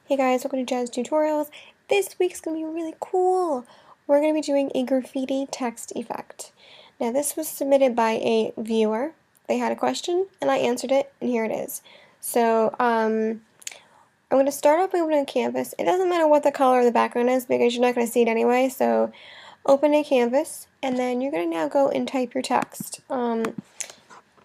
Hey guys, welcome to JazzedTutorials. This week's going to be really cool. We're going to be doing a graffiti text effect. Now this was submitted by a viewer. They had a question and I answered it, and here it is. So I'm going to start off by opening a canvas. It doesn't matter what the color of the background is because you're not going to see it anyway, so open a canvas and then you're going to now go and type your text. I'm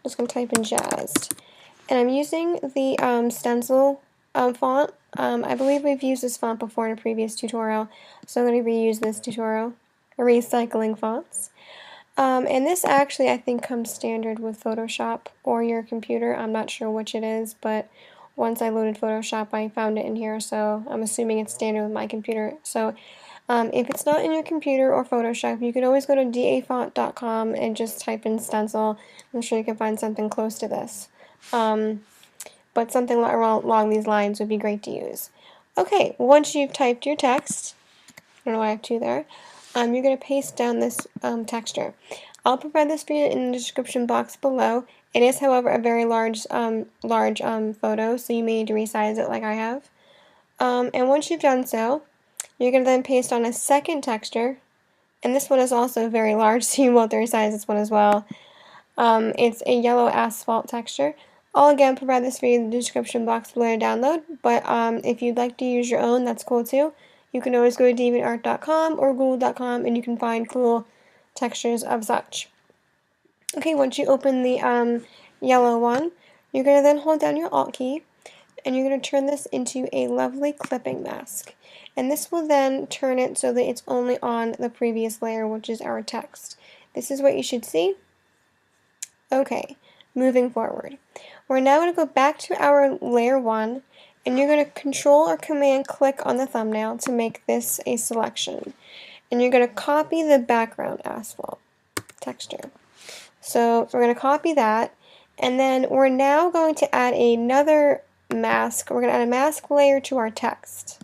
just going to type in jazzed. And I'm using the stencil font. I believe we've used this font before in a previous tutorial, so I'm going to reuse this tutorial, recycling fonts. And this actually, I think, comes standard with Photoshop or your computer. I'm not sure which it is, but once I loaded Photoshop, I found it in here, so I'm assuming it's standard with my computer. So if it's not in your computer or Photoshop, you can always go to dafont.com and just type in stencil. I'm sure you can find something close to this. But something along these lines would be great to use. Okay, once you've typed your text, I don't know why I have two there, you're going to paste down this texture. I'll provide this for you in the description box below. It is, however, a very large photo, so you may need to resize it like I have. And once you've done so, you're going to then paste on a second texture, and this one is also very large, so you will have to resize this one as well. It's a yellow asphalt texture. I'll again provide this for you in the description box below to download, but if you'd like to use your own, that's cool too. You can always go to deviantart.com or google.com and you can find cool textures of such. Okay, once you open the yellow one, you're going to then hold down your Alt key and you're going to turn this into a lovely clipping mask. And this will then turn it so that it's only on the previous layer, which is our text. This is what you should see. Okay, moving forward. We're now going to go back to our layer 1, and you're going to Control or Command click on the thumbnail to make this a selection. And you're going to copy the background asphalt texture. So we're going to copy that, and then we're now going to add another mask. We're going to add a mask layer to our text.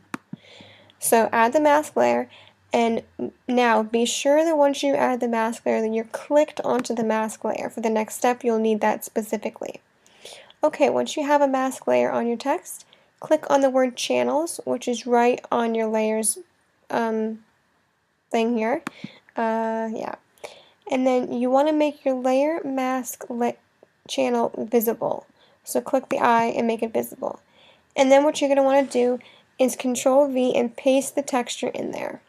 So add the mask layer, and now be sure that once you add the mask layer that you're clicked onto the mask layer. For the next step, you'll need that specifically. Okay, once you have a mask layer on your text, click on the word channels, which is right on your layers thing here. Yeah. And then you want to make your layer mask channel visible. So click the eye and make it visible. And then what you're going to want to do is Control V and paste the texture in there.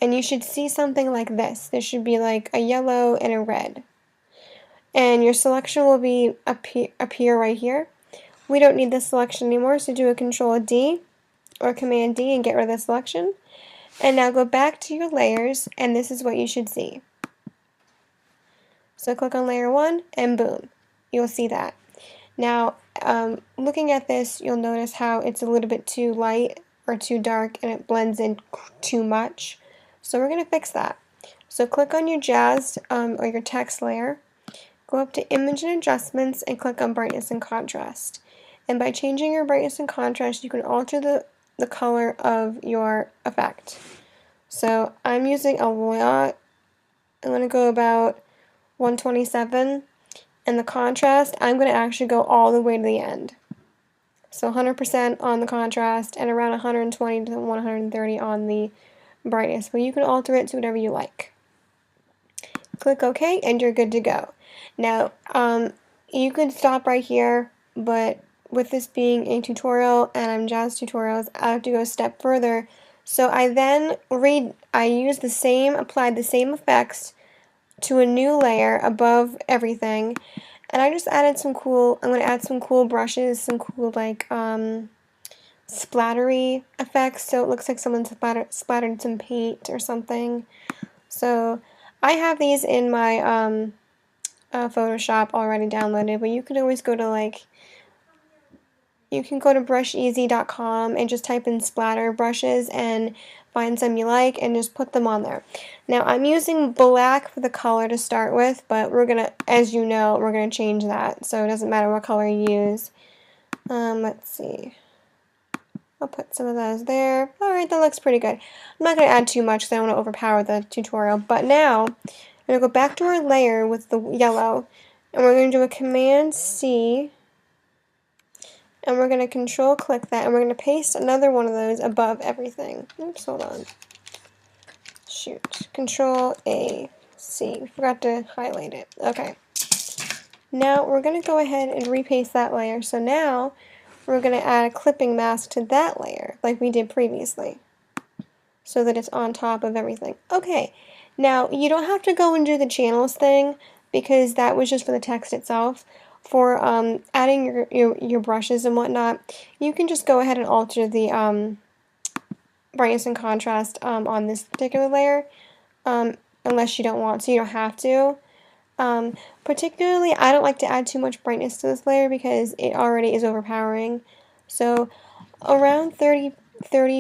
And you should see something like this. There should be like a yellow and a red. And your selection will be appear right here. We don't need this selection anymore, so do a Control D or Command D and get rid of the selection. And now go back to your layers, and this is what you should see. So click on layer 1, and boom, you'll see that. Now, looking at this, you'll notice how it's a little bit too light or too dark, and it blends in too much. So we're going to fix that. So click on your jazzed or your text layer. Go up to Image and Adjustments and click on Brightness and Contrast. And by changing your brightness and contrast, you can alter the color of your effect. So I'm using a lot. I'm going to go about 127. And the contrast, I'm going to actually go all the way to the end. So 100% on the contrast and around 120 to 130 on the brightness. But you can alter it to whatever you like. Click OK and you're good to go. Now, you could stop right here, but with this being a tutorial and I'm JazzedTutorials, I have to go a step further. So I then applied the same effects to a new layer above everything, and I just added I'm going to add some cool brushes, some cool like splattery effects, so it looks like someone splattered some paint or something. So I have these in my Photoshop already downloaded, but you can always go to you can go to brusheasy.com and just type in splatter brushes and find some you like and just put them on there. Now I'm using black for the color to start with, but we're gonna, as you know, we're gonna change that, so it doesn't matter what color you use. Let's see. I'll put some of those there. Alright, that looks pretty good. I'm not going to add too much because I don't want to overpower the tutorial, but now I'm going to go back to our layer with the yellow, and we're going to do a Command C, and we're going to control click that, and we're going to paste another one of those above everything. Oops, hold on. Shoot. Control A, C. We forgot to highlight it. Okay. Now we're going to go ahead and repaste that layer. So now we're going to add a clipping mask to that layer, like we did previously, so that it's on top of everything. Okay. Now you don't have to go and do the channels thing, because that was just for the text itself. For adding your brushes and whatnot, you can just go ahead and alter the brightness and contrast on this particular layer, unless you don't want to. You don't have to. Particularly, I don't like to add too much brightness to this layer because it already is overpowering. So around 30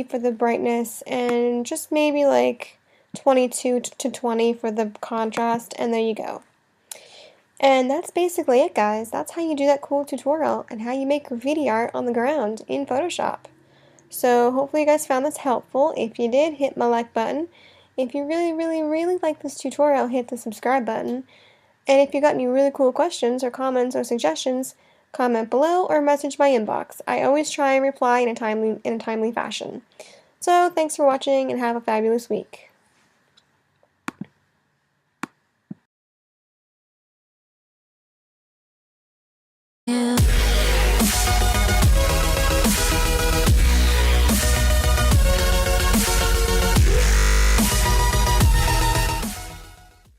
for the brightness, and just maybe like 22 to 20 for the contrast, and there you go. And that's basically it, guys. That's how you do that cool tutorial and how you make graffiti art on the ground in Photoshop. So hopefully you guys found this helpful. If you did, hit my like button. If you really like this tutorial, hit the subscribe button. And if you got any really cool questions or comments or suggestions, comment below or message my inbox. I always try and reply in a timely fashion. So thanks for watching and have a fabulous week.